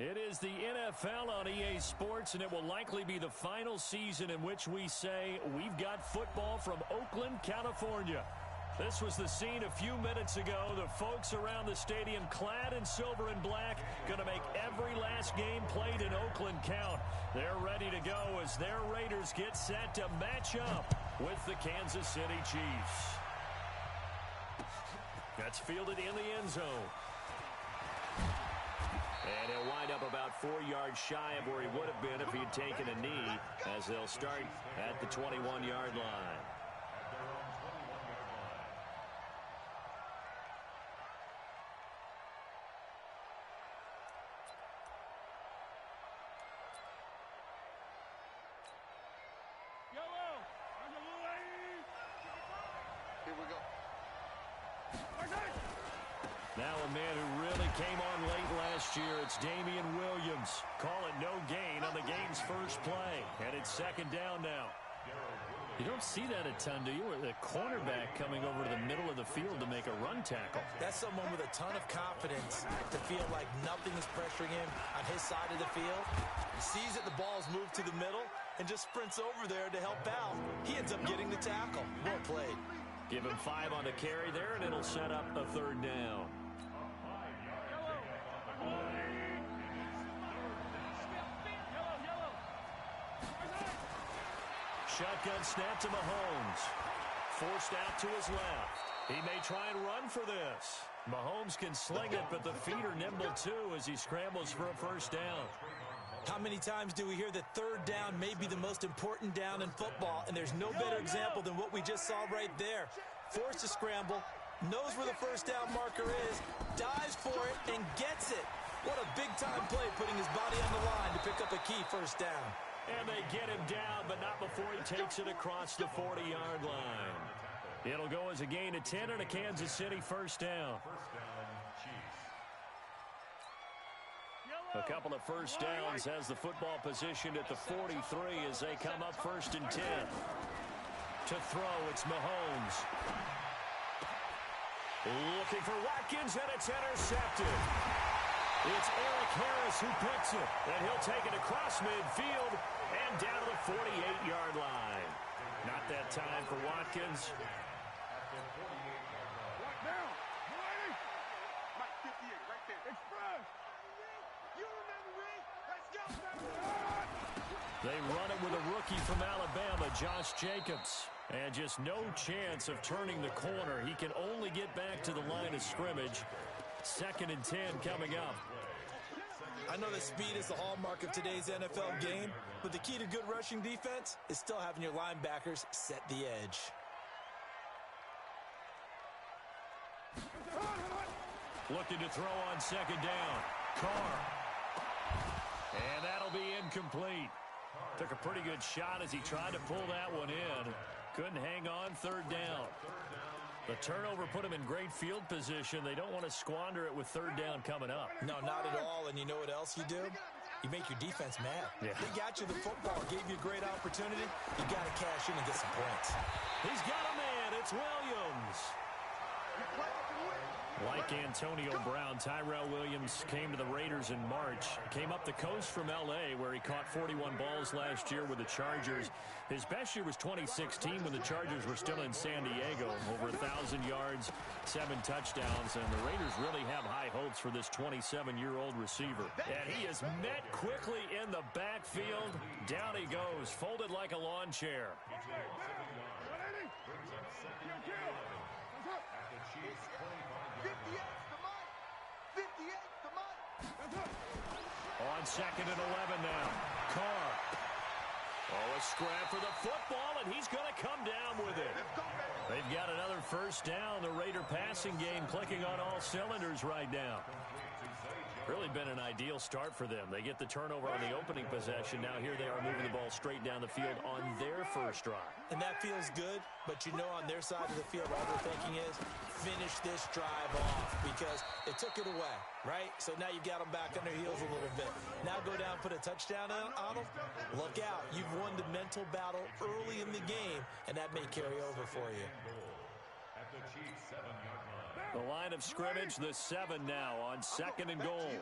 It is the NFL on EA Sports, and it will likely be the final season in which we say we've got football from Oakland, California. This was the scene a few minutes ago. The folks around the stadium clad in silver and black going to make every last game played in Oakland count. They're ready to go as their Raiders get set to match up with the Kansas City Chiefs. That's fielded in the end zone. And he'll wind up about 4 yards shy of where he would have been if he had taken a knee, as they'll start at the 21-yard line. Here we go. Now a man who really came on late last year, it's Damian Williams. Call it no gain on the game's first play. And it's second down now. You don't see that a ton, do you? With a cornerback coming over to the middle of the field to make a run tackle. That's someone with a ton of confidence to feel like nothing is pressuring him on his side of the field. He sees that the ball's moved to the middle and just sprints over there to help out. He ends up getting the tackle. Well played. Give him 5 on the carry there, and it'll set up a third down. Shotgun snap to Mahomes. Forced out to his left. He may try and run for this. Mahomes can sling it, but the feet are nimble too as he scrambles for a first down. How many times do we hear that third down may be the most important down in football, and there's no better example than what we just saw right there. Forced to scramble, knows where the first down marker is, dives for it, and gets it. What a big-time play, putting his body on the line to pick up a key first down. And they get him down, but not before he takes it across the 40-yard line. It'll go as a gain of 10 and a Kansas City first down. A couple of first downs has the football positioned at the 43 as they come up first and 10. To throw, it's Mahomes. Looking for Watkins, and it's intercepted. It's Eric Harris who picks it, and he'll take it across midfield and down to the 48-yard line. Not that time for Watkins. They run it with a rookie from Alabama, Josh Jacobs. And just no chance of turning the corner. He can only get back to the line of scrimmage. Second and 10 coming up. I know that speed is the hallmark of today's NFL game, but the key to good rushing defense is still having your linebackers set the edge. Looking to throw on second down. Carr. And that'll be incomplete. Took a pretty good shot as he tried to pull that one in. Couldn't hang on third down. The turnover put him in great field position. They don't want to squander it with third down coming up. No, not at all. And you know what else you do? You make your defense mad. Yeah. They got you the football, gave you a great opportunity. You got to cash in and get some points. He's got a man. It's Williams. Like Antonio Brown, Tyrell Williams came to the Raiders in March. Came up the coast from L.A., where he caught 41 balls last year with the Chargers. His best year was 2016 when the Chargers were still in San Diego. Over 1,000 yards, 7 touchdowns, and the Raiders really have high hopes for this 27-year-old receiver. And he is met quickly in the backfield. Down he goes, folded like a lawn chair. On second and 11 now. Carr. Oh, a scrap for the football, and he's going to come down with it. They've got another first down. The Raider passing game clicking on all cylinders right now. Really been an ideal start for them. They get the turnover on the opening possession. Now here they are moving the ball straight down the field on their first drive. And that feels good, but you know on their side of the field, all they're thinking is finish this drive off because they took it away, right? So now you've got them back on their heels a little bit. Now go down, put a touchdown on them. Look out. You've won the mental battle early in the game, and that may carry over for you. The line of scrimmage, the 7 now on second and goal.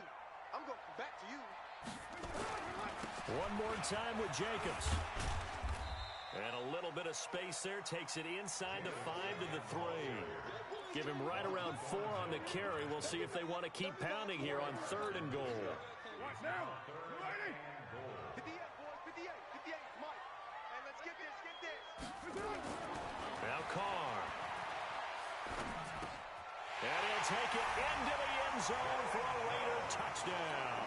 I'm going back to you. One more time with Jacobs. And a little bit of space there. Takes it inside the 5 to the 3. Give him right around 4 on the carry. We'll see if they want to keep pounding here on 3rd and goal. Watch now. Ready? 58, boys. 58. 58. Mike. And let's get this. Get this. Now Carr. And he'll take it into the end zone for a Raider touchdown.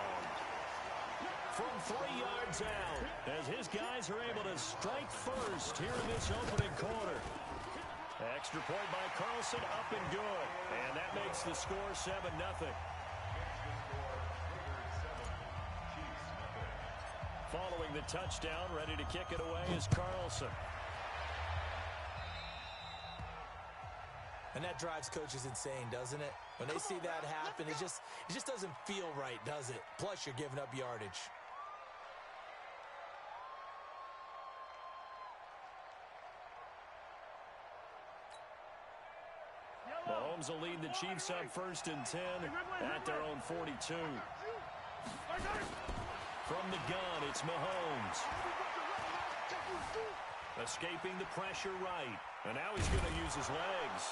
From 3 yards out, as his guys are able to strike first here in this opening quarter. Extra point by Carlson, up and good. And that makes the score 7-0. Following the touchdown, ready to kick it away is Carlson. And that drives coaches insane, doesn't it? When they see that happen, it just doesn't feel right, does it? Plus, you're giving up yardage. Mahomes will lead the Chiefs up 1st and 10 at their own 42. From the gun, it's Mahomes. Escaping the pressure right. And now he's going to use his legs.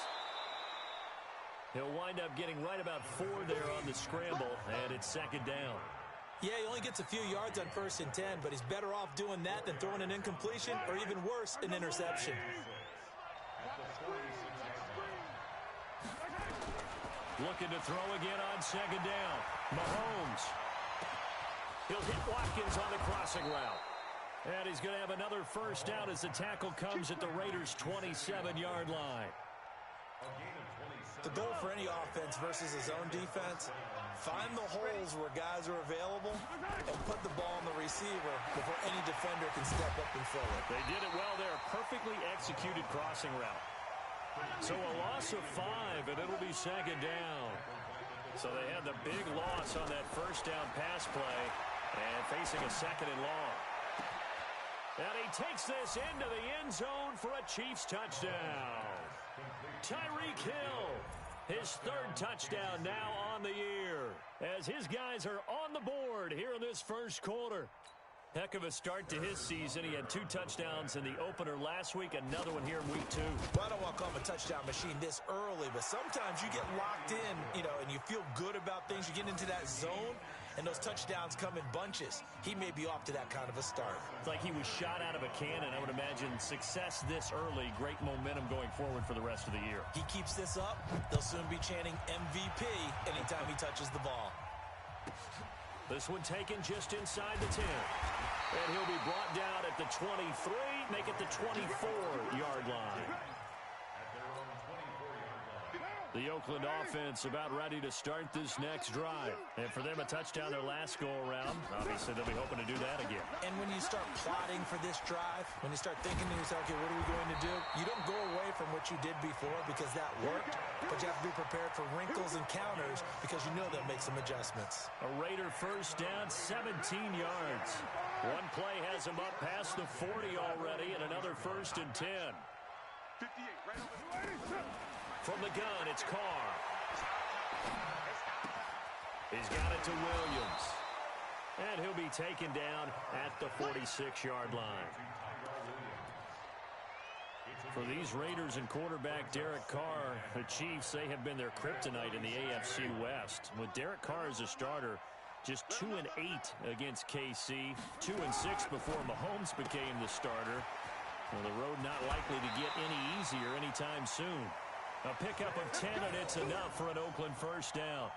He'll wind up getting right about 4 there on the scramble, and it's 2nd down. Yeah, he only gets a few yards on 1st and 10, but he's better off doing that than throwing an incompletion or even worse, an interception. Looking to throw again on 2nd down. Mahomes. He'll hit Watkins on the crossing route. And he's going to have another 1st down as the tackle comes at the Raiders' 27-yard line. The goal for any offense versus a zone defense, find the holes where guys are available and put the ball on the receiver before any defender can step up and fill it. They did it well there. Perfectly executed crossing route. So a loss of 5, and it'll be 2nd down. So they had the big loss on that 1st down pass play and facing a 2nd and long. And he takes this into the end zone for a Chiefs touchdown. Tyreek Hill, his 3rd touchdown now on the year, as his guys are on the board here in this 1st quarter. Heck of a start to his season. He had 2 touchdowns in the opener last week, another one here in week 2. Well, I don't want to call him a touchdown machine this early, but sometimes you get locked in, and you feel good about things. You get into that zone, and those touchdowns come in bunches. He may be off to that kind of a start. It's like he was shot out of a cannon. I would imagine success this early, great momentum going forward for the rest of the year. He keeps this up, they'll soon be chanting MVP anytime he touches the ball. This one taken just inside the 10. And he'll be brought down at the 23, make it the 24-yard line. The Oakland offense about ready to start this next drive. And for them, a touchdown their last go-around. Obviously, they'll be hoping to do that again. And when you start plotting for this drive, when you start thinking to yourself, okay, what are we going to do? You don't go away from what you did before because that worked, but you have to be prepared for wrinkles and counters because you know they'll make some adjustmts. A Raider 1st down, 17 yards. One play has him up past the 40 already, and another 1st and 10. 58, right over. From the gun, it's Carr. He's got it to Williams. And he'll be taken down at the 46-yard line. For these Raiders and quarterback Derek Carr, the Chiefs, they have been their kryptonite in the AFC West. With Derek Carr as a starter, just 2-8 against KC, 2-6 before Mahomes became the starter. Well, the road not likely to get any easier anytime soon. A pickup of 10, and it's enough for an Oakland 1st down.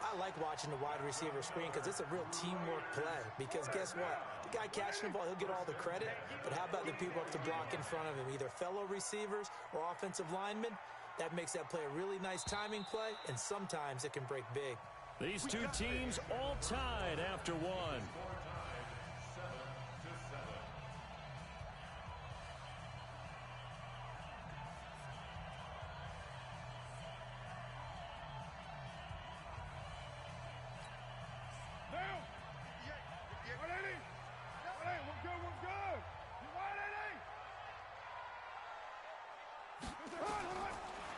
I like watching the wide receiver screen because it's a real teamwork play. Because guess what? The guy catching the ball, he'll get all the credit. But how about the people up to block in front of him? Either fellow receivers or offensive linemen. That makes that play a really nice timing play, and sometimes it can break big. These two teams all tied after one.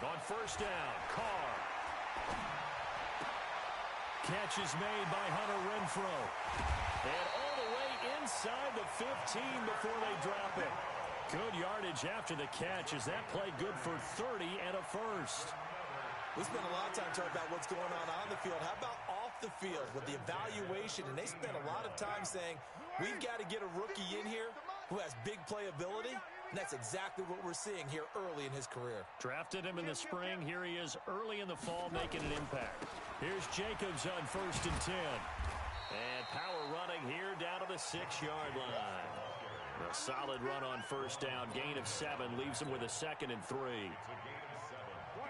On 1st down, Carr. catch is made by Hunter Renfrow. And all the way inside the 15 before they drop it. Good yardage after the catch as that play good for 30 and a first. We spent a lot of time talking about what's going on the field. How about off the field with the evaluation? And they spent a lot of time saying, we've got to get a rookie in here who has big playability. And that's exactly what we're seeing here early in his career. Drafted him in the spring. Here he is early in the fall making an impact. Here's Jacobs on 1st and 10. And power running here down to the 6-yard line. A solid run on 1st down. Gain of 7 leaves him with a 2nd and 3.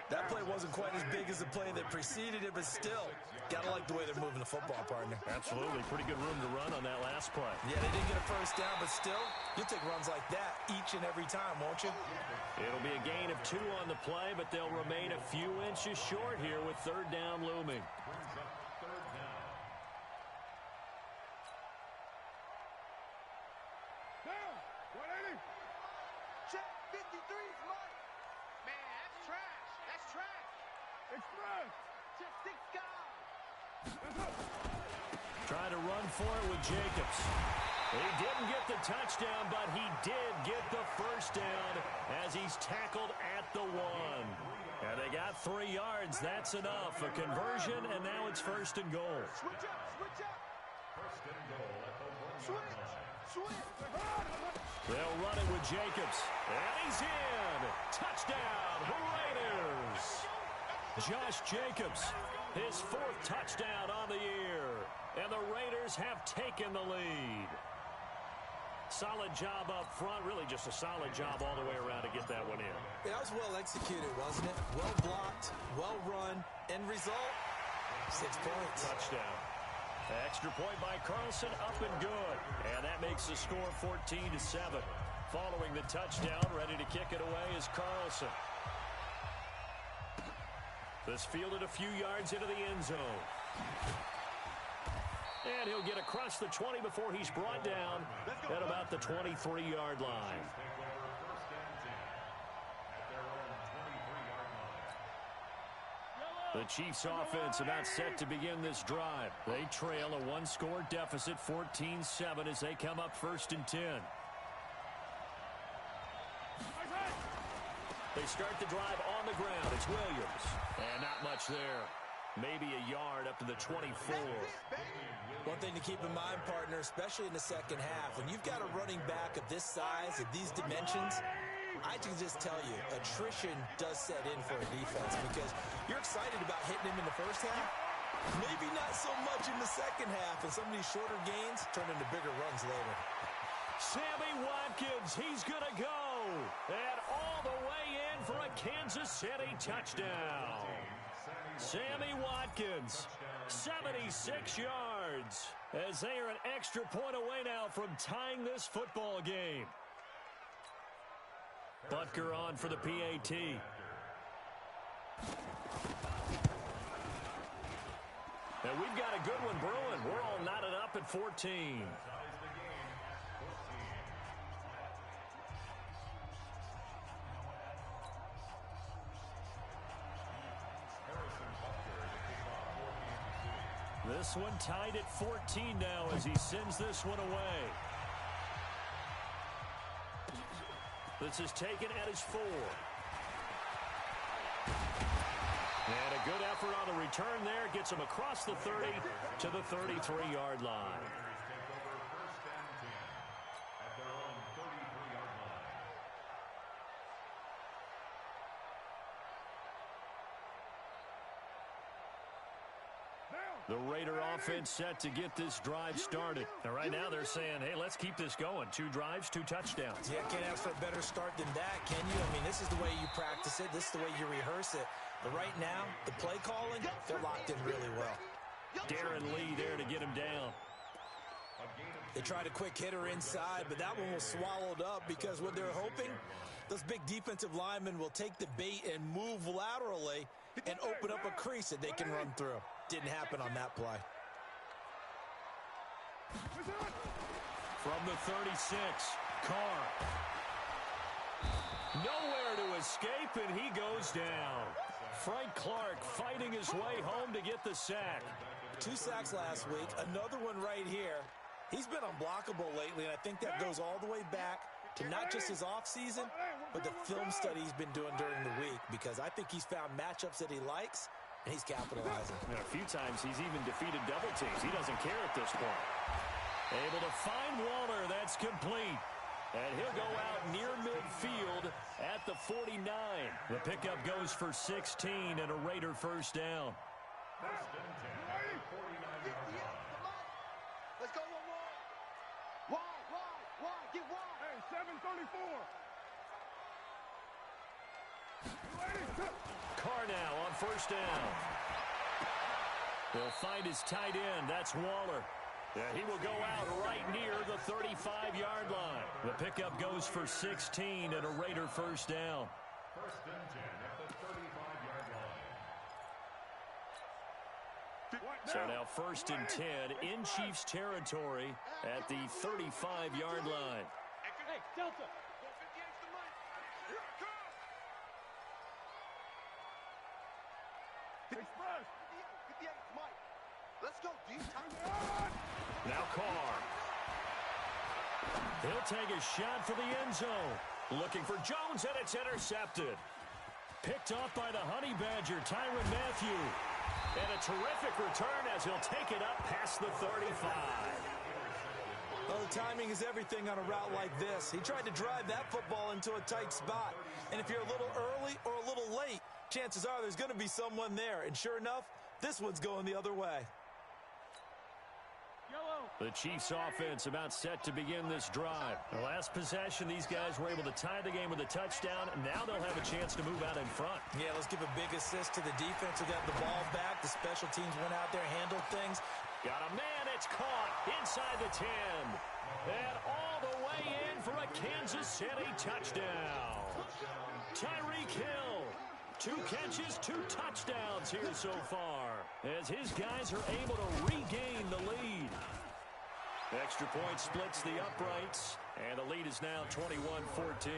That play wasn't quite as big as the play that preceded it, but still, got to like the way they're moving the football, partner. Absolutely. Pretty good room to run on that last play. Yeah, they didn't get a 1st down, but still, you'll take runs like that each and every time, won't you? It'll be a gain of 2 on the play, but they'll remain a few inches short here with 3rd down looming. Down. 180. Check. 53's mine. Man, that's trash. That's trash. Express. Just 6 guys. Trying to run for it with Jacobs. He didn't get the touchdown, but he did get the 1st down as he's tackled at the 1. And they got 3 yards. That's enough. A conversion, and now it's 1st and goal. Switch up. Switch up. 1st and goal at the 1. Switch. They'll run it with Jacobs. And he's in. Touchdown, Raiders. Josh Jacobs, his 4th touchdown on the year. And the Raiders have taken the lead. Solid job up front. Really just a solid job all the way around to get that one in. That was well executed, wasn't it? Well blocked, well run. End result, 6 points. Touchdown. Extra point by Carlson, up and good. And that makes the score 14-7. Following the touchdown, ready to kick it away is Carlson. This fielded a few yards into the end zone. And he'll get across the 20 before he's brought down at about the 23-yard line. The Chiefs offense about set to begin this drive. They trail a 1-score deficit, 14-7, as they come up 1st and 10. They start the drive on the ground. It's Williams. And not much there. Maybe a yard up to the 24. One thing to keep in mind, partner, especially in the second half, when you've got a running back of this size, of these dimensions, I can just tell you, attrition does set in for a defense because you're excited about hitting him in the first half. Maybe not so much in the second half, and some of these shorter gains turn into bigger runs later. Sammy Watkins, he's going to go. And all the way in for a Kansas City touchdown. Sammy Watkins, 76 yards, as they are an extra point away now from tying this football game. Butker on for the PAT. And we've got a good one brewing. We're all knotted up at 14. This one tied at 14 now as he sends this one away. This is taken at his 4. And a good effort on the return there. Gets him across the 30 to the 33-yard line. The Raider offense set to get this drive started. And right now they're saying, hey, let's keep this going. 2 drives, 2 touchdowns. Yeah, can't ask for a better start than that, can you? I mean, this is the way you practice it. This is the way you rehearse it. But right now, the play calling, they're locked in really well. Darren Lee there to get him down. They tried a quick hitter inside, but that one was swallowed up because what they're hoping, those big defensive linemen will take the bait and move laterally and open up a crease that they can run through. Didn't happen on that play. From the 36, Carr. Nowhere to escape, and he goes down. Frank Clark fighting his way home to get the sack. 2 sacks last week, another one right here. He's been unblockable lately, and I think that goes all the way back to not just his offseason, but the film study he's been doing during the week, because I think he's found matchups that he likes, and he's capitalizing. And a few times he's even defeated double teams. He doesn't care at this point. Able to find Waller. That's complete. And he'll go out near midfield at the 49. The pickup goes for 16 and a Raider first down. Let's go one more. Wide. Get wide. Hey, 734. Carr now on first down. He'll find his tight end. That's Waller. Yeah, he will go out right near the 35-yard line. The pickup goes for 16 and a Raider first down. First and 10 at the 35-yard line. So now first and 10 in Chiefs territory at the 35-yard line. Hey, Delta. 58's the mic. Here it comes. Express. 58's Mike. Let's go, D. Now Carr. He'll take a shot for the end zone. Looking for Jones, and it's intercepted. Picked off by the Honey Badger, Tyrann Mathieu. And a terrific return as he'll take it up past the 35. Well, the timing is everything on a route like this. He tried to drive that football into a tight spot. And if you're a little early or a little late, chances are there's going to be someone there. And sure enough, this one's going the other way. The Chiefs offense about set to begin this drive. The last possession, these guys were able to tie the game with a touchdown, and now they'll have a chance to move out in front. Yeah, let's give a big assist to the defense who got the ball back. The special teams went out there, handled things. Got a man, it's caught inside the 10. And all the way in for a Kansas City touchdown. Tyreek Hill. 2 catches, 2 touchdowns here so far, as his guys are able to regain the lead. Extra point splits the uprights, and the lead is now 21-14.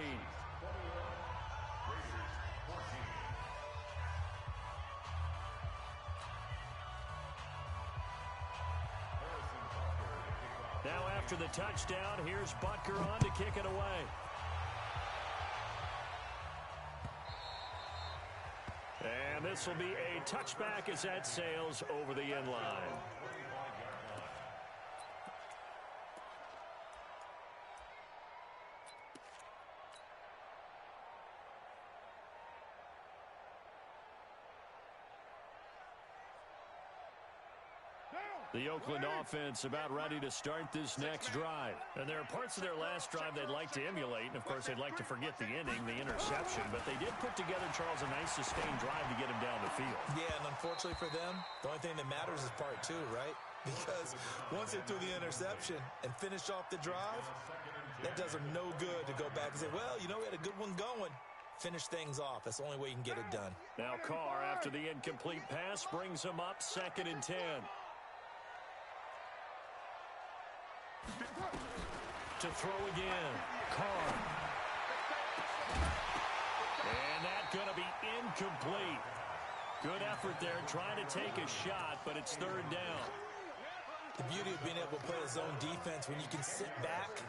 Now after the touchdown, here's Butker on to kick it away. And this will be a touchback as that sails over the end line. The Oakland offense about ready to start this next drive. And there are parts of their last drive they'd like to emulate. And, of course, they'd like to forget the inning, the interception. But they did put together, Charles, a nice sustained drive to get him down the field. Yeah, and unfortunately for them, the only thing that matters is part 2, right? Because once they threw the interception and finished off the drive, that does them no good to go back and say, well, you know, we had a good one going. Finish things off. That's the only way you can get it done. Now Carr, after the incomplete pass, brings him up 2nd and 10. To throw again, Carr. And that's going to be incomplete. Good effort there, trying to take a shot, but it's 3rd down. The beauty of being able to play a zone defense when you can sit back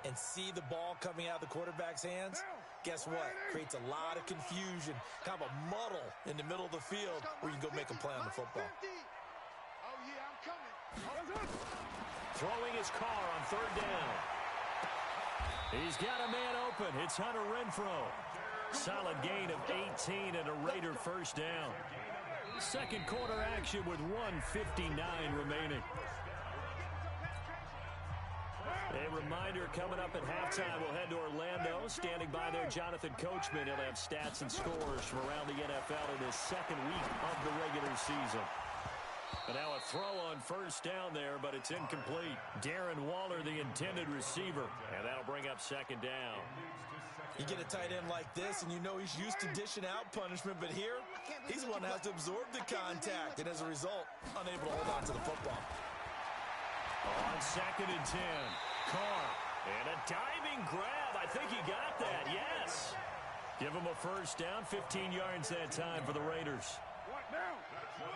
and see the ball coming out of the quarterback's hands, guess what? Creates a lot of confusion, kind of a muddle in the middle of the field where you can go make a play on the football. Oh, yeah, I'm coming. Throwing his Carr on 3rd down. He's got a man open. It's Hunter Renfrow. Solid gain of 18 and a Raider first down. Second quarter action with 1:59 remaining. A reminder coming up at halftime, we'll head to Orlando. Standing by there, Jonathan Coachman. He'll have stats and scores from around the NFL in his 2nd week of the regular season. And now a throw on first down there, but it's incomplete. Darren Waller, the intended receiver, and that'll bring up 2nd down. You get a tight end like this, and you know he's used to dishing out punishment, but here, he's the one that has to absorb the contact, and as a result, unable to hold on to the football. On 2nd and 10, Carr, and a diving grab. I think he got that, yes. Give him a first down, 15 yards that time for the Raiders.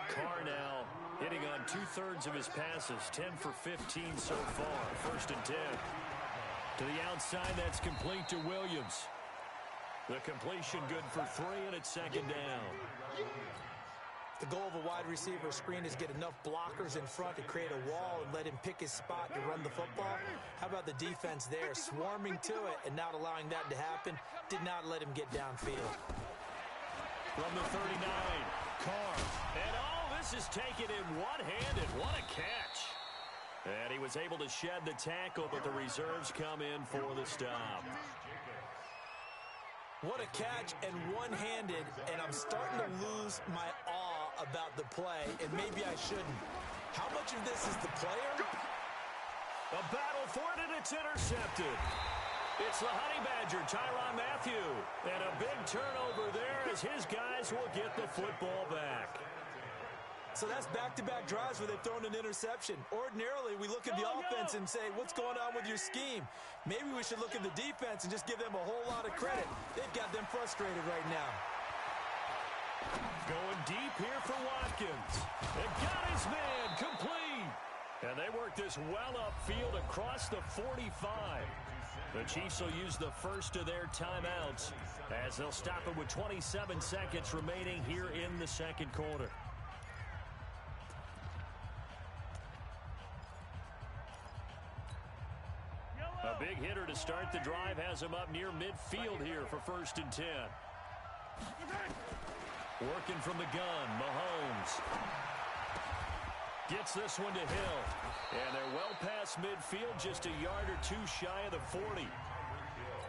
Carr now hitting on 2/3 of his passes, 10 for 15 so far. 1st and 10. To the outside, that's complete to Williams. The completion good for 3, and it's 2nd down. The goal of a wide receiver screen is get enough blockers in front to create a wall and let him pick his spot to run the football. How about the defense there, swarming to it and not allowing that to happen? Did not let him get downfield. From the 39, Carr. And this is taken in one-handed. What a catch. And he was able to shed the tackle, but the reserves come in for the stop. What a catch and one-handed, and I'm starting to lose my awe about the play, and maybe I shouldn't. How much of this is the player? A battle for it, and it's intercepted. It's the Honey Badger, Tyrann Mathieu. And a big turnover there as his guys will get the football back. So that's back-to-back drives where they've thrown an interception. Ordinarily, we look at the offense and say, what's going on with your scheme? Maybe we should look at the defense and just give them a whole lot of credit. They've got them frustrated right now. Going deep here for Watkins. It got his man complete. And they work this well upfield across the 45. The Chiefs will use the first of their timeouts as they'll stop it with 27 seconds remaining here in the 2nd quarter. A big hitter to start the drive has him up near midfield here for 1st and 10. Working from the gun, Mahomes. Gets this one to Hill. And they're well past midfield, just a yard or two shy of the 40.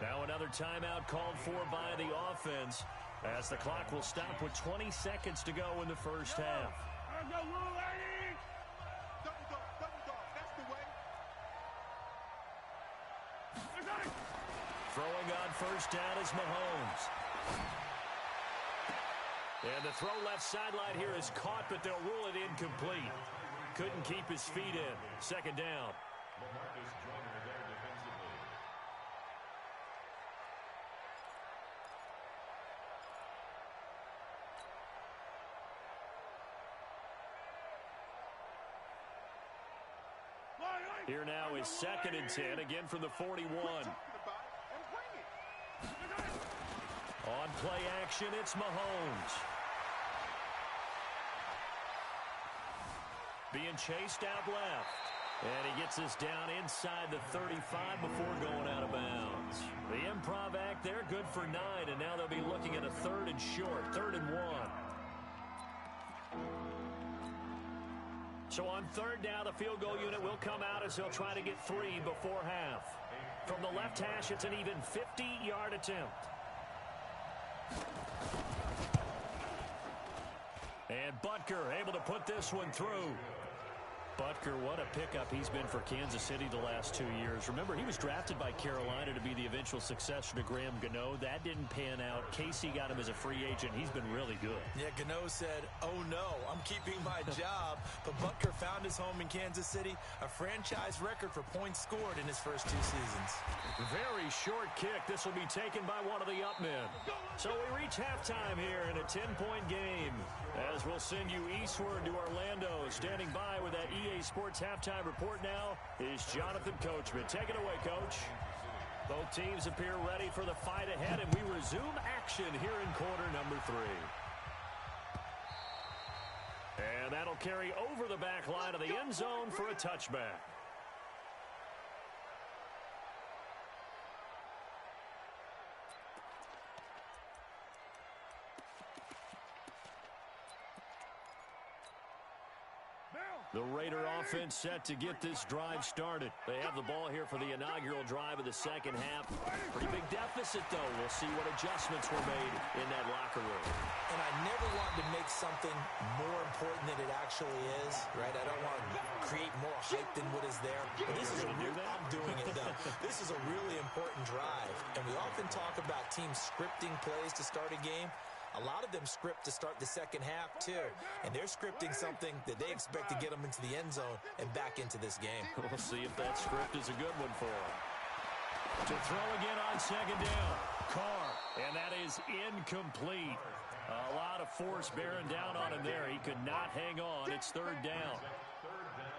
Now another timeout called for by the offense as the clock will stop with 20 seconds to go in the 1st half. Throwing on 1st down is Mahomes. And the throw left sideline here is caught, but they'll rule it incomplete. Couldn't keep his feet in. 2nd down. Here now is 2nd and 10, again from the 41. On play action, it's Mahomes. Being chased out left. And he gets us down inside the 35 before going out of bounds. The improv act there, good for 9, and now they'll be looking at a 3rd and short, 3rd and 1. So on 3rd down, the field goal unit will come out as they'll try to get 3 before half. From the left hash, it's an even 50-yard attempt. And Butker able to put this one through. Butker, what a pickup he's been for Kansas City the last 2 years. Remember, he was drafted by Carolina to be the eventual successor to Graham Gano. That didn't pan out. Casey got him as a free agent. He's been really good. Yeah, Gano said, oh no, I'm keeping my job. But Butker found his home in Kansas City, a franchise record for points scored in his first 2 seasons. Very short kick. This will be taken by one of the up men. So we reach halftime here in a 10-point game. As we'll send you eastward to Orlando. Standing by with that EA Sports halftime report now is Jonathan Coachman. Take it away, Coach. Both teams appear ready for the fight ahead, and we resume action here in quarter number 3. And that'll carry over the back line of the end zone for a touchback. The Raider offense set to get this drive started. They have the ball here for the inaugural drive of the 2nd half. Pretty big deficit, though. We'll see what adjustments were made in that locker room. And I never wanted to make something more important than it actually is, right? I don't want to create more hype than what is there. But this is I'm doing it, though. This is a really important drive. And we often talk about teams scripting plays to start a game. A lot of them script to start the 2nd half, too. And they're scripting something that they expect to get them into the end zone and back into this game. We'll see if that script is a good one for them. To throw again on 2nd down. Carr. And that is incomplete. A lot of force bearing down on him there. He could not hang on. It's third down.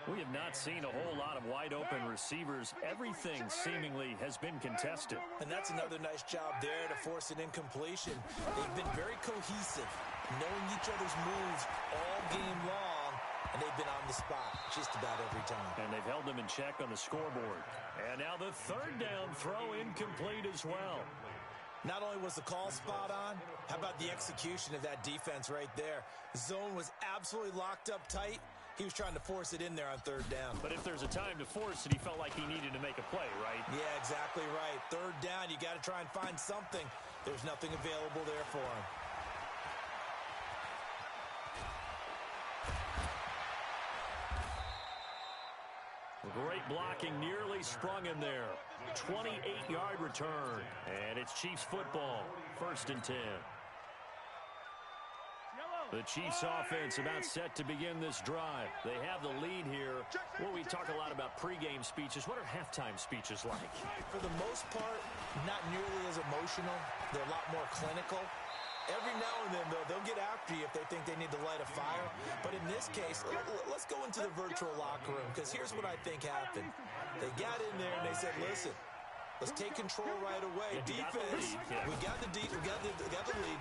We have not seen a whole lot of wide-open receivers. Everything seemingly has been contested. And that's another nice job there to force an incompletion. They've been very cohesive, knowing each other's moves all game long, and they've been on the spot just about every time. And they've held them in check on the scoreboard. And now the third down throw incomplete as well. Not only was the call spot on, how about the execution of that defense right there? The zone was absolutely locked up tight. He was trying to force it in there on third down. But if there's a time to force it, he felt like he needed to make a play, right? Yeah, exactly right. Third down, you got to try and find something. There's nothing available there for him. Great blocking, nearly sprung him there. 28-yard return, and it's Chiefs football, 1st and 10. The Chiefs offense about set to begin this drive. They have the lead here. Well, we talk a lot about pregame speeches. What are halftime speeches like? For the most part, not nearly as emotional. They're a lot more clinical. Every now and then, though, they'll get after you if they think they need to light a fire. But in this case, let's go into the virtual locker room, because here's what I think happened. They got in there and they said, listen, let's take control right away. Defense, we got the lead.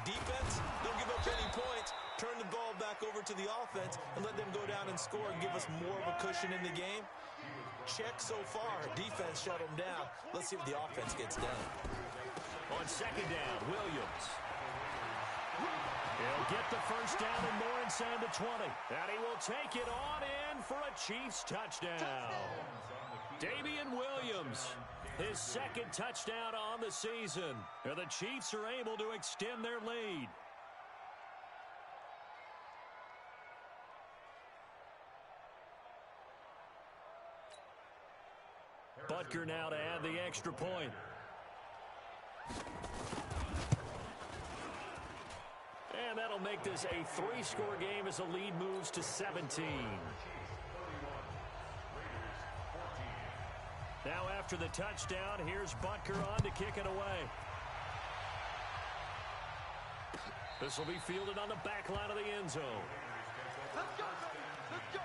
Defense, don't give up any points. Turn the ball back over to the offense and let them go down and score and give us more of a cushion in the game. Check so far. Defense shut them down. Let's see if the offense gets done. On second down, Williams. He'll get the first down and more inside the 20. And he will take it on in for a Chiefs touchdown. Damian Williams, his second touchdown on the season. And the Chiefs are able to extend their lead. Butker now to add the extra point. And that'll make this a 3-score game as the lead moves to 17. Now after the touchdown, here's Butker on to kick it away. This will be fielded on the back line of the end zone. Let's go. Let's go.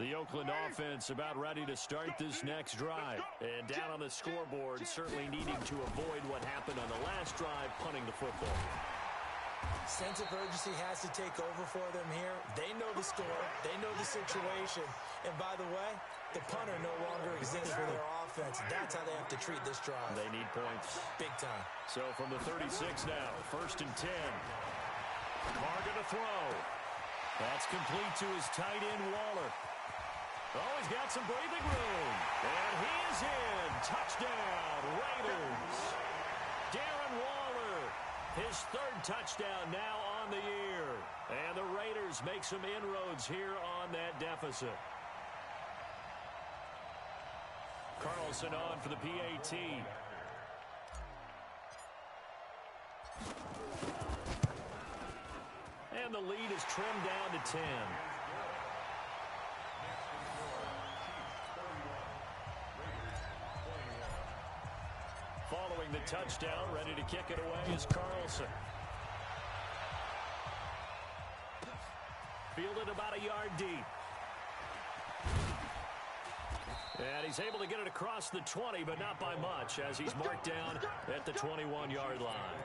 The Oakland offense about ready to start this next drive. And down on the scoreboard, certainly needing to avoid what happened on the last drive, punting the football. Sense of urgency has to take over for them here. They know the score. They know the situation. And by the way, the punter no longer exists for their offense. That's how they have to treat this drive. They need points. Big time. So from the 36 now, 1st and 10. Carr to throw. That's complete to his tight end, Waller. Oh, he's got some breathing room. And he is in. Touchdown, Raiders. Darren Waller, his 3rd touchdown now on the year. And the Raiders make some inroads here on that deficit. Carlson on for the PAT. And the lead is trimmed down to 10. Following the touchdown, ready to kick it away is Carlson. Fielded about a yard deep. And he's able to get it across the 20, but not by much, as he's marked down at the 21-yard line.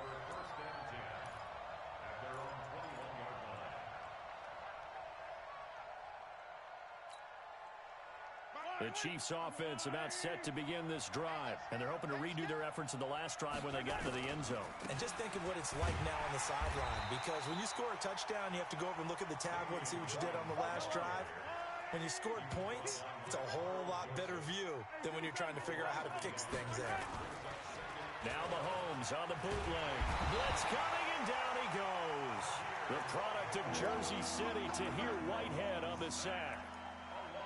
The Chiefs offense about set to begin this drive, and they're hoping to redo their efforts in the last drive when they got to the end zone. And just think of what it's like now on the sideline, because when you score a touchdown, you have to go over and look at the tablet and see what you did on the last drive. When you scored points, it's a whole lot better view than when you're trying to figure out how to fix things there. Now Mahomes on the bootleg. Blitz coming, and down he goes. The product of Jersey City, Tahir Whitehead on the sack.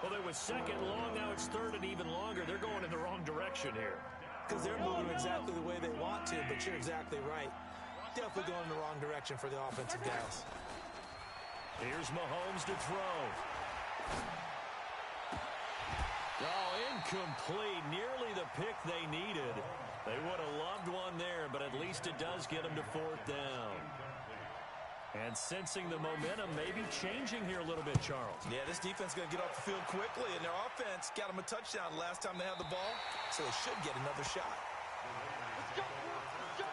Well, it was second long, now it's 3rd and even longer. They're going in the wrong direction here. Because they're moving exactly the way they want to, but you're exactly right. Definitely going in the wrong direction for the offensive guys. Here's Mahomes to throw. Oh, incomplete. Nearly the pick they needed. They would have loved one there, but at least it does get them to fourth down. And sensing the momentum maybe changing here a little bit, Charles. Yeah, this defense is going to get off the field quickly, and their offense got them a touchdown last time they had the ball, so they should get another shot. Let's go. Let's go.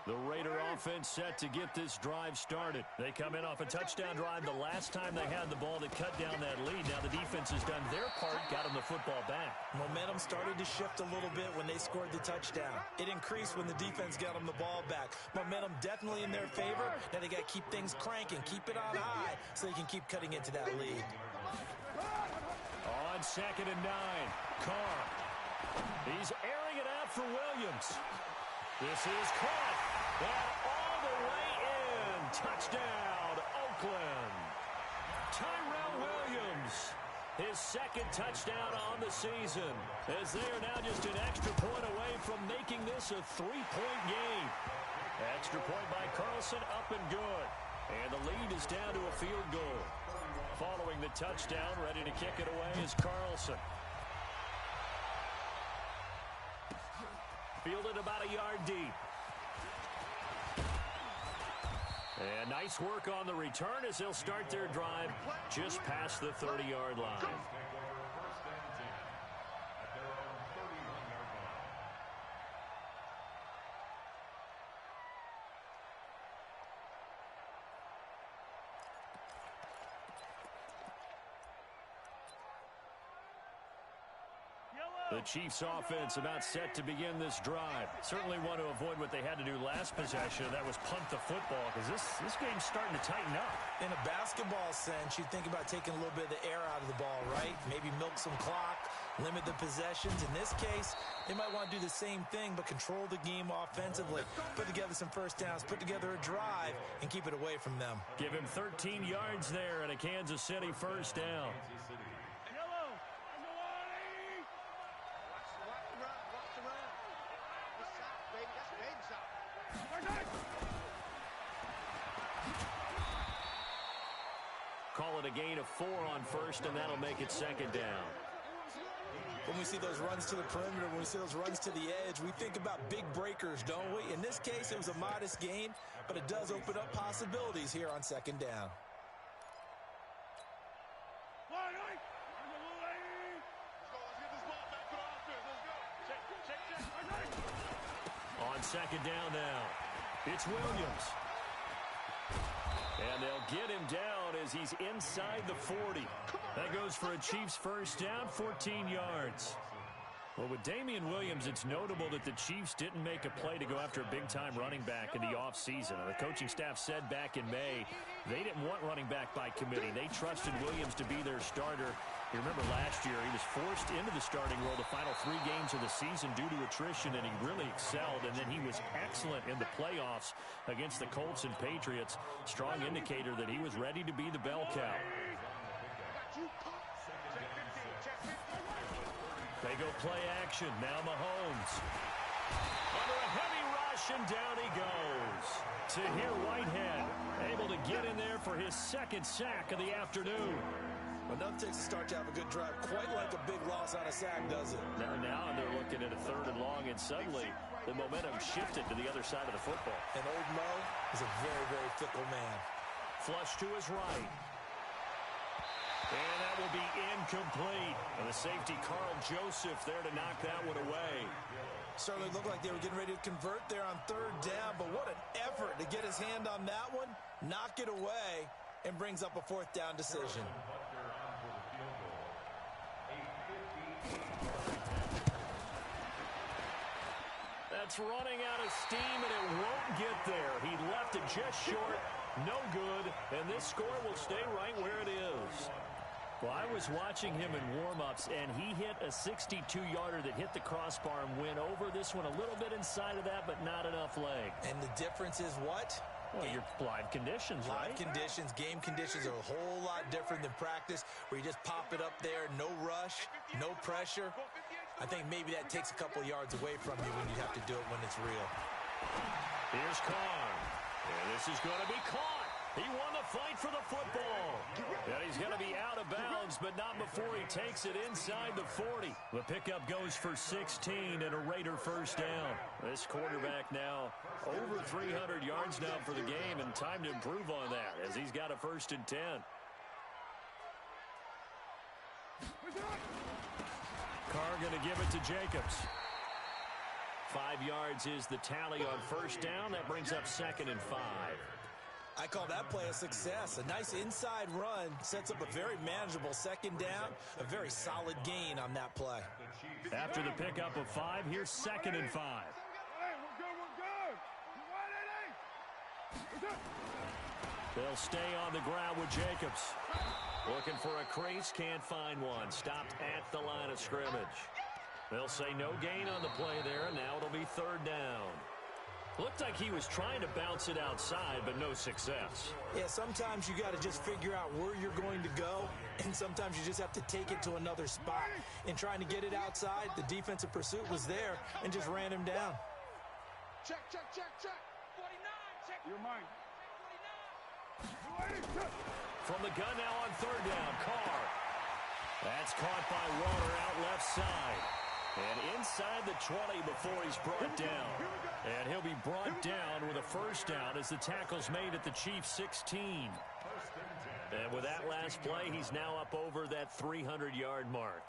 The Raider offense set to get this drive started. They come in off a touchdown drive the last time they had the ball to cut down that lead. Now the defense has done their part, got them the football back. Momentum started to shift a little bit when they scored the touchdown. It increased when the defense got them the ball back. Momentum definitely in their favor. Now they got to keep things cranking, keep it on high so they can keep cutting into that lead. On 2nd and 9, Carr. He's airing it out for Williams. This is caught. And all the way in. Touchdown, Oakland. Tyrell Williams, his second touchdown on the season, as they are now just an extra point away from making this a 3-point game. Extra point by Carlson, up and good. And the lead is down to a field goal. Following the touchdown, ready to kick it away is Carlson. Fielded about a yard deep. And nice work on the return as they'll start their drive just past the 30-yard line. The Chiefs offense about set to begin this drive. Certainly want to avoid what they had to do last possession. That was punt the football, because this game's starting to tighten up. In a basketball sense, you think about taking a little bit of the air out of the ball, right? Maybe milk some clock, limit the possessions. In this case, they might want to do the same thing, but control the game offensively. Put together some first downs, put together a drive, and keep it away from them. Give him 13 yards there and a Kansas City first down. Call it a gain of 4 on first, and that'll make it second down. When we see those runs to the perimeter, when we see those runs to the edge, we think about big breakers, don't we? In this case, it was a modest gain, but it does open up possibilities here on second down. On second down now, it's Williams. And they'll get him down as he's inside the 40. That goes for a Chiefs first down, 14 yards. Well, with Damian Williams, it's notable that the Chiefs didn't make a play to go after a big-time running back in the offseason. The coaching staff said back in May they didn't want running back by committee. They trusted Williams to be their starter. You remember last year he was forced into the starting role the final 3 games of the season due to attrition, and he really excelled. And then he was excellent in the playoffs against the Colts and Patriots. Strong indicator that he was ready to be the bell cow. They go play action. Now Mahomes. Under a heavy rush, and down he goes. Tahir Whitehead able to get in there for his second sack of the afternoon. Enough takes a start to have a good drive. Quite like a big loss on a sack, does it? Now they're looking at a 3rd and long, and suddenly the momentum shifted to the other side of the football. And old Mo is a very, very fickle man. Flush to his right. And that will be incomplete. And the safety, Carl Joseph, there to knock that one away. Certainly looked like they were getting ready to convert there on 3rd down, but what an effort to get his hand on that one, knock it away, and brings up a 4th down decision. That's running out of steam, and it won't get there. He left it just short, no good, and this score will stay right where it is. Well, I was watching him in warm-ups, and he hit a 62-yarder that hit the crossbar and went over. This one a little bit inside of that, but not enough leg. And the difference is what? Well, your live conditions, right? Live conditions, game conditions are a whole lot different than practice, where you just pop it up there, no rush, no pressure. I think maybe that takes a couple of yards away from you when you have to do it when it's real. Here's Carr. And this is going to be caught. He won the fight for the football. And he's going to be out of bounds, but not before he takes it inside the 40. The pickup goes for 16 and a Raider first down. This quarterback now over 300 yards now for the game, and time to improve on that as he's got a 1st and 10. Carr going to give it to Jacobs. 5 yards is the tally on first down. That brings up 2nd and 5. I call that play a success. A nice inside run sets up a very manageable 2nd down. A very solid gain on that play. After the pickup of 5, here's 2nd and 5. They'll stay on the ground with Jacobs. Looking for a crease, can't find one. Stopped at the line of scrimmage. They'll say no gain on the play there, and now it'll be 3rd down. Looked like he was trying to bounce it outside, but no success. Yeah, sometimes you got to just figure out where you're going to go, and sometimes you just have to take it to another spot. In trying to get it outside, the defensive pursuit was there and just ran him down. Check. 49, check. You're mine. 49. From the gun now on 3rd down, Carr. That's caught by Waller out left side. And inside the 20 before he's brought down. And he'll be brought down with a 1st down as the tackle's made at the Chiefs' 16. And with that last play, he's now up over that 300-yard mark.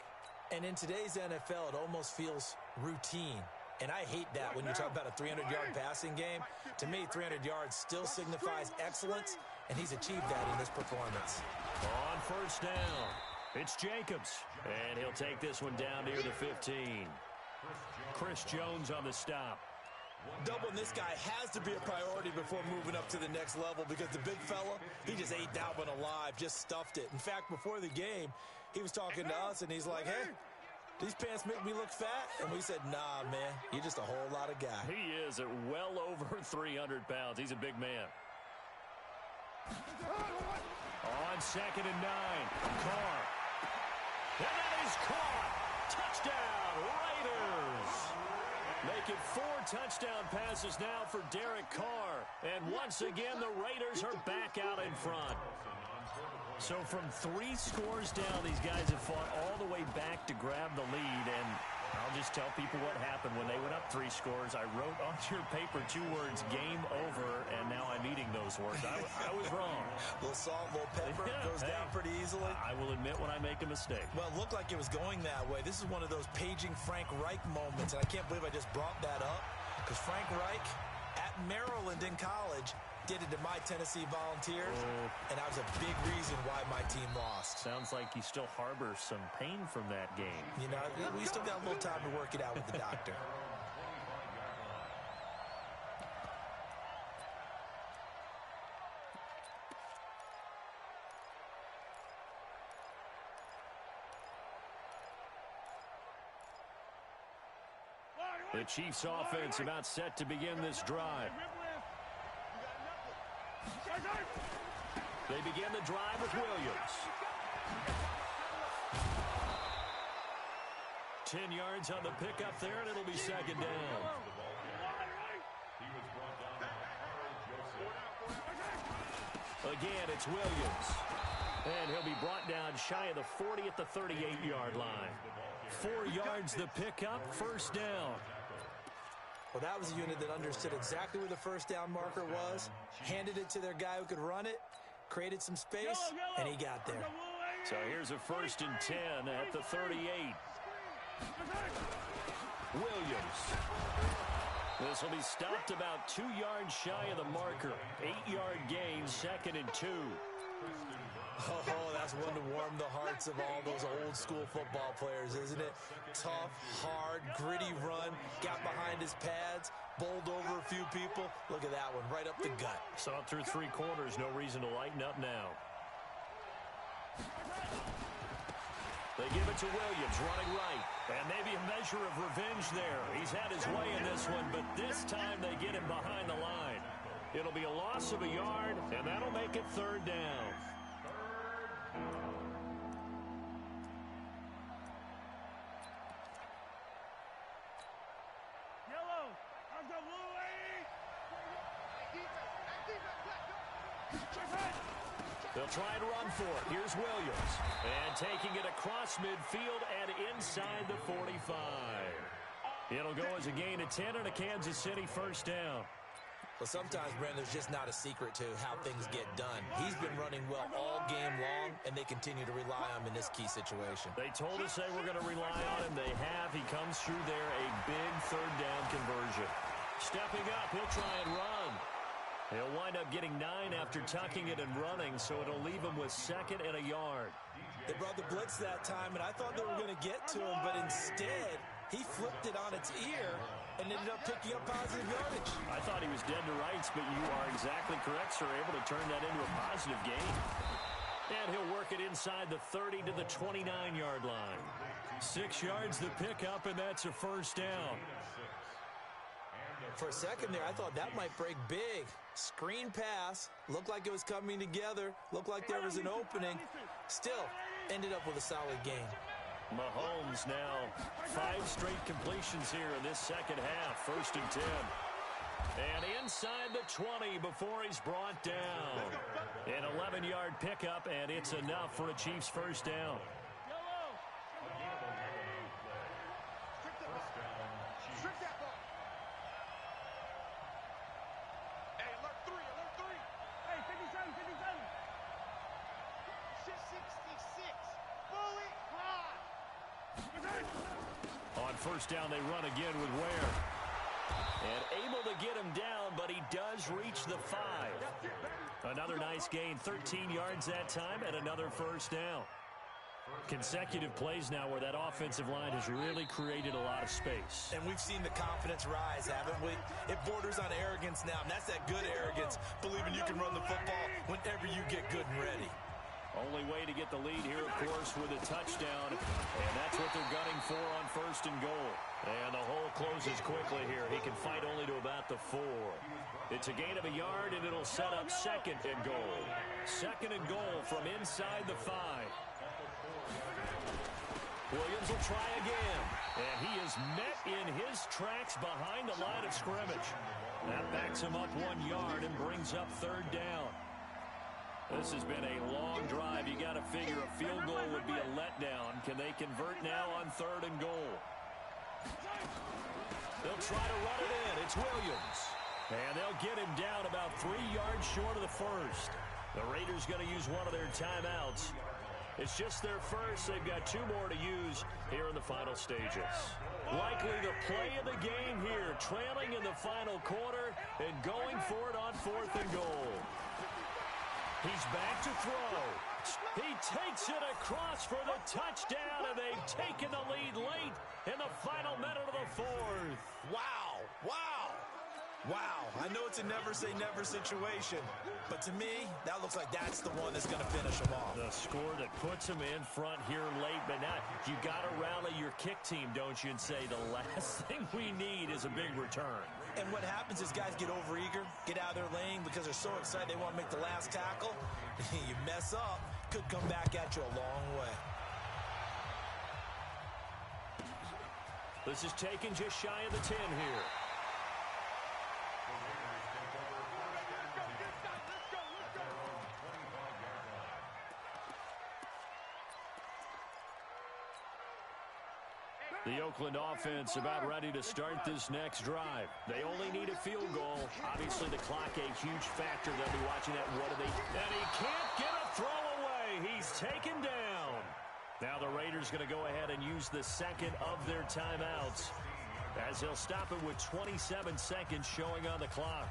And in today's NFL, it almost feels routine. And I hate that when you talk about a 300-yard passing game. To me, 300 yards still signifies excellence, and he's achieved that in this performance. On 1st down, it's Jacobs. And he'll take this one down near the 15. Chris Jones on the stop. Doubling this guy has to be a priority before moving up to the next level because the big fella, he just ate that one alive, just stuffed it. In fact, before the game, he was talking to us, and he's like, hey, these pants make me look fat? And we said, nah, man, you're just a whole lot of guy. He is at well over 300 pounds. He's a big man. On 2nd and 9, Carr. And that is caught. Touchdown, Raiders. Making 4 touchdown passes now for Derek Carr. And once again, the Raiders are back out in front. So from 3 scores down, these guys have fought all the way back to grab the lead. And I'll just tell people what happened when they went up 3 scores. I wrote on your paper 2 words, game over, and now I'm eating those words. I was wrong. A little salt, a little pepper, goes down pretty easily. I will admit when I make a mistake. Well, it looked like it was going that way. This is one of those paging Frank Reich moments, and I can't believe I just brought that up because Frank Reich at Maryland in college did it to my Tennessee Volunteers, and that was a big reason why my team lost. Sounds like he still harbors some pain from that game. You know, we still got a little time to work it out with the doctor. The Chiefs offense about set to begin this drive. They begin the drive with Williams. 10 yards on the pickup there, and it'll be 2nd down. Again, it's Williams. And he'll be brought down shy of the 40 at the 38-yard line. 4 yards the pickup, 1st down. Well, that was a unit that understood exactly where the 1st down marker was, handed it to their guy who could run it, created some space, and he got there. So here's a 1st and 10 at the 38. Williams. This will be stopped about 2 yards shy of the marker. 8-yard gain, 2nd and 2. Oh, that's one to warm the hearts of all those old school football players, isn't it? Tough, hard, gritty run, got behind his pads, bowled over a few people. Look at that one, right up the gut. Saw it through 3 quarters, no reason to lighten up now. They give it to Williams, running right. And maybe a measure of revenge there. He's had his way in this one, but this time they get him behind the line. It'll be a loss of a yard, and that'll make it 3rd down. They'll try and run for it. Here's Williams. And taking it across midfield and inside the 45. It'll go as a gain of 10 and a Kansas City first down. Well, sometimes, Brandon, there's just not a secret to how things get done. He's been running well all game long, and they continue to rely on him in this key situation. They told us they were going to rely on him. They have. He comes through there, a big third down conversion. Stepping up, he'll try and run. He'll wind up getting 9 after tucking it and running, so it'll leave him with 2nd and a yard. They brought the blitz that time, and I thought they were going to get to him, but instead, he flipped it on its ear and ended up picking up positive yardage. I thought he was dead to rights, but you are exactly correct, sir. Able to turn that into a positive gain. And he'll work it inside the 30 to the 29-yard line. 6 yards the pickup, and that's a first down. For a second there, I thought that might break big. Screen pass. Looked like it was coming together. Looked like there was an opening. Still, ended up with a solid gain. Mahomes now 5 straight completions here in this second half. 1st and 10. And inside the 20 before he's brought down. An 11-yard pickup, and it's enough for a Chiefs first down. On first down, they run again with Ware. And able to get him down, but he does reach the 5. Another nice gain, 13 yards that time, and another first down. Consecutive plays now where that offensive line has really created a lot of space. And we've seen the confidence rise, haven't we? It borders on arrogance now, and that's that good arrogance, believing you can run the football whenever you get good and ready. Only way to get the lead here, of course, with a touchdown. And that's what they're gunning for on 1st and goal. And the hole closes quickly here. He can fight only to about the 4. It's a gain of a yard, and it'll set up 2nd and goal. 2nd and goal from inside the 5. Williams will try again. And he is met in his tracks behind the line of scrimmage. That backs him up 1 yard and brings up 3rd down. This has been a long drive. You got to figure a field goal would be a letdown. Can they convert now on 3rd and goal? They'll try to run it in. It's Williams. And they'll get him down about 3 yards short of the 1st. The Raiders going to use one of their timeouts. It's just their first. They've got 2 more to use here in the final stages. Likely the play of the game here, trailing in the final quarter and going for it on 4th and goal. He's back to throw. He takes it across for the touchdown, and they've taken the lead late in the final minute of the 4th. Wow. Wow. Wow. I know it's a never-say-never situation, but to me, that looks like that's the one that's going to finish them off. The score that puts them in front here late, but now you got to rally your kick team, don't you, and say the last thing we need is a big return. And what happens is guys get overeager, get out of their lane because they're so excited they want to make the last tackle. You mess up, could come back at you a long way. This is taken just shy of the 10 here. The Oakland offense about ready to start this next drive. They only need a field goal. Obviously, the clock a huge factor. They'll be watching that. What do they... And he can't get a throw away. He's taken down. Now the Raiders going to go ahead and use the 2nd of their timeouts as they'll stop it with 27 seconds showing on the clock.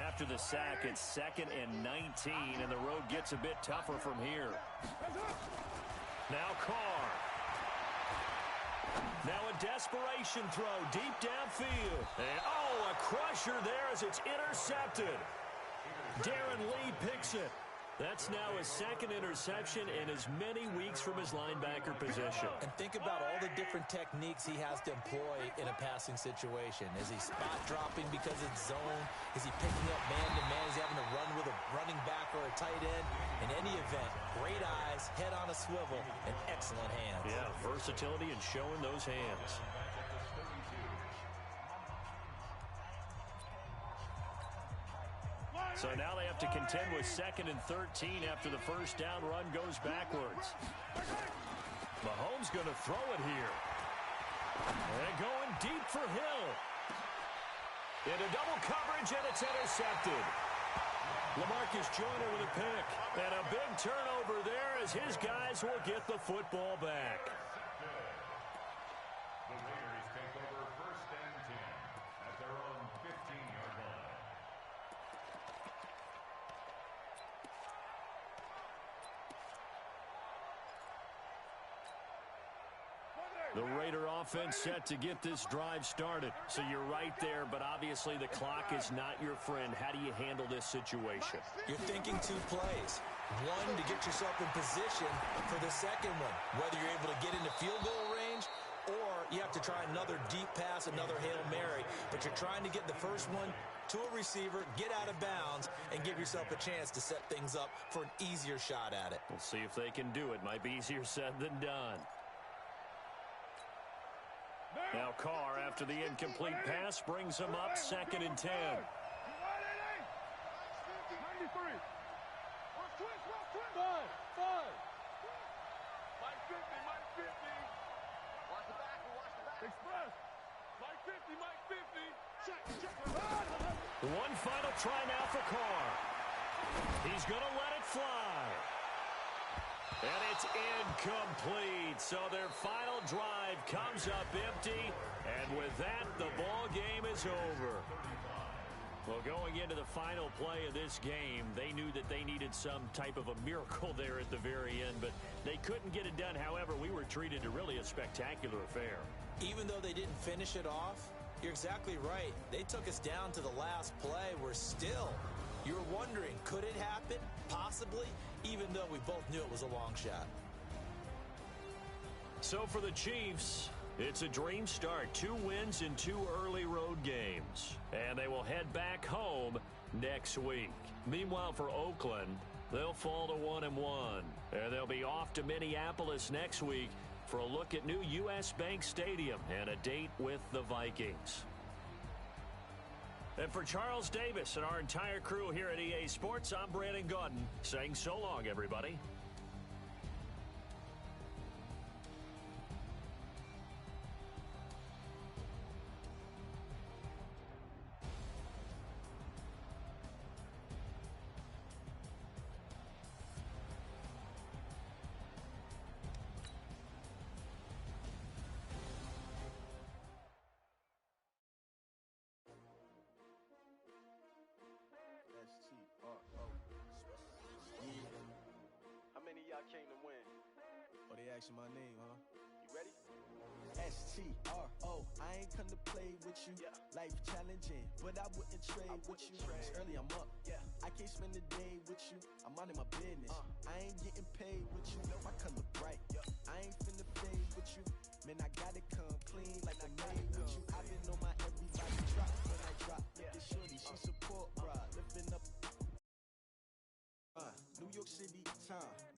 After the sack, it's 2nd and 19, and the road gets a bit tougher from here. Now Carr. Now a desperation throw deep downfield. And a crusher there as it's intercepted. Darren Lee picks it. That's now his 2nd interception in as many weeks from his linebacker position. And think about all the different techniques he has to employ in a passing situation. Is he spot dropping because it's zone? Is he picking up man-to-man? Is he having to run with a running back or a tight end? In any event, great eyes, head on a swivel, and excellent hands. Yeah, versatility and showing those hands. So now they have to contend with 2nd and 13 after the first down run goes backwards. Mahomes going to throw it here. And going deep for Hill. Into double coverage, and it's intercepted. LaMarcus Joyner with a pick. And a big turnover there as his guys will get the football back. The Raiders take over 1st and 10 at their own 15-yard line. The Raider offense set to get this drive started. So you're right there, but obviously the clock is not your friend. How do you handle this situation? You're thinking 2 plays. One, to get yourself in position for the second one, whether you're able to get into field goal range or you have to try another deep pass, another Hail Mary. But you're trying to get the first one to a receiver, get out of bounds, and give yourself a chance to set things up for an easier shot at it. We'll see if they can do it. Might be easier said than done. Now Carr, after the incomplete pass, brings him up 2nd and 10. 93. Five. Mike 50. Watch the back. Express. Mike 50. Check. One final try now for Carr. He's going to let it fly. And it's incomplete. So their final drive comes up empty. And with that, the ball game is over. Well, going into the final play of this game, they knew that they needed some type of a miracle there at the very end, but they couldn't get it done. However, we were treated to really a spectacular affair. Even though they didn't finish it off, you're exactly right. They took us down to the last play. We're still, you're wondering, could it happen? Possibly, even though we both knew it was a long shot. So for the Chiefs, it's a dream start. 2 wins in 2 early road games. And they will head back home next week. Meanwhile, for Oakland, they'll fall to 1-1. And they'll be off to Minneapolis next week for a look at new U.S. Bank Stadium and a date with the Vikings. And for Charles Davis and our entire crew here at EA Sports, I'm Brandon Gaudin saying so long, everybody. Came to win. Oh, they asking my name, huh? You ready? STRO, I ain't come to play with you. Yeah. Life challenging, but I wouldn't trade with you. It's early, I'm up. Yeah. I can't spend the day with you. I'm out in my business. I ain't getting paid with you. My color bright. Yeah. I ain't finna fade with you. Man, I gotta come clean like I made with you. I been on my everybody drop when I drop. Look at shorty, she support, bruh. Lifting up. New York City time.